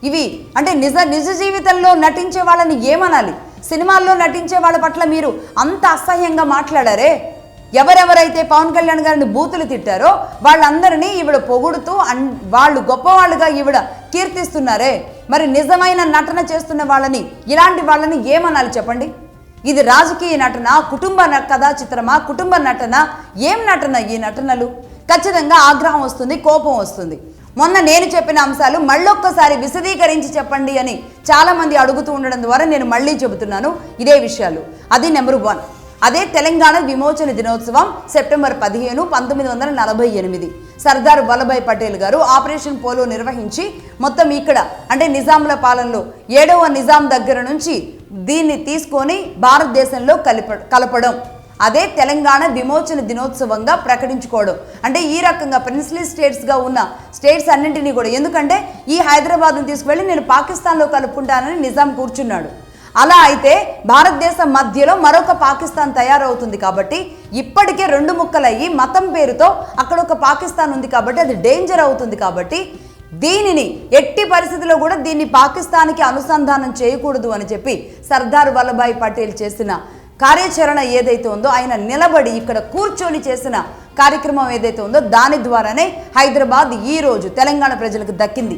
ఇవి అంటే నిజ జీవితంలో నటించే వాళ్ళని ఏమనాలి? సినిమాల్లో నటించే వాళ్ళ పట్ల మీరు అంత అసహ్యంగా మాట్లాడారే. ఎవరెవరైతే పవన్ కళ్యాణ్ గారిని బూతులు తిట్టారో వాళ్ళందరినీ ఈవిడ పొగుడుతూ వాళ్ళు గొప్పవాళ్ళుగా ఈవిడ కీర్తిస్తున్నారే. మరి నిజమైన నటన చేస్తున్న వాళ్ళని, ఇలాంటి వాళ్ళని ఏమనాలి చెప్పండి? ఇది రాజకీయ నటన, కుటుంబ కథా చిత్రమా, కుటుంబ నటన, ఏం నటన ఈ నటనలు? ఖచ్చితంగా ఆగ్రహం వస్తుంది, కోపం వస్తుంది. మొన్న నేను చెప్పిన అంశాలు మళ్ళొక్కసారి విశదీకరించి చెప్పండి అని చాలామంది అడుగుతూ ఉండడం ద్వారా నేను మళ్ళీ చెబుతున్నాను ఇదే విషయాలు. అది నెంబర్ 1. అదే తెలంగాణ విమోచన దినోత్సవం సెప్టెంబర్ 15, 1948 సర్దార్ వల్లభాయ్ పటేల్ గారు ఆపరేషన్ పోలో నిర్వహించి మొత్తం ఇక్కడ అంటే నిజాంల పాలనలో 7వ నిజాం దగ్గర నుంచి దీన్ని తీసుకొని భారతదేశంలో కలపడం, అదే తెలంగాణ విమోచన దినోత్సవంగా ప్రకటించుకోవడం. అంటే ఈ రకంగా ప్రిన్స్లీ స్టేట్స్గా ఉన్న స్టేట్స్ అన్నింటినీ కూడా, ఎందుకంటే ఈ హైదరాబాద్ను తీసుకువెళ్ళి నేను పాకిస్తాన్లో కలుపుకుంటానని నిజాం కూర్చున్నాడు. అలా అయితే భారతదేశం మధ్యలో మరొక పాకిస్తాన్ తయారవుతుంది. కాబట్టి ఇప్పటికే 2 ముక్కలయ్యి మతం పేరుతో అక్కడ ఒక పాకిస్తాన్ ఉంది కాబట్టి అది డేంజర్ అవుతుంది. కాబట్టి దీనిని ఎట్టి పరిస్థితిలో కూడా దీన్ని పాకిస్తాన్కి అనుసంధానం చేయకూడదు అని చెప్పి సర్దార్ వల్లభాయ్ పటేల్ చేసిన కార్యాచరణ ఏదైతే ఉందో, ఆయన నిలబడి ఇక్కడ కూర్చొని చేసిన కార్యక్రమం ఏదైతే ఉందో దాని ద్వారానే హైదరాబాద్ ఈ రోజు తెలంగాణ ప్రజలకు దక్కింది.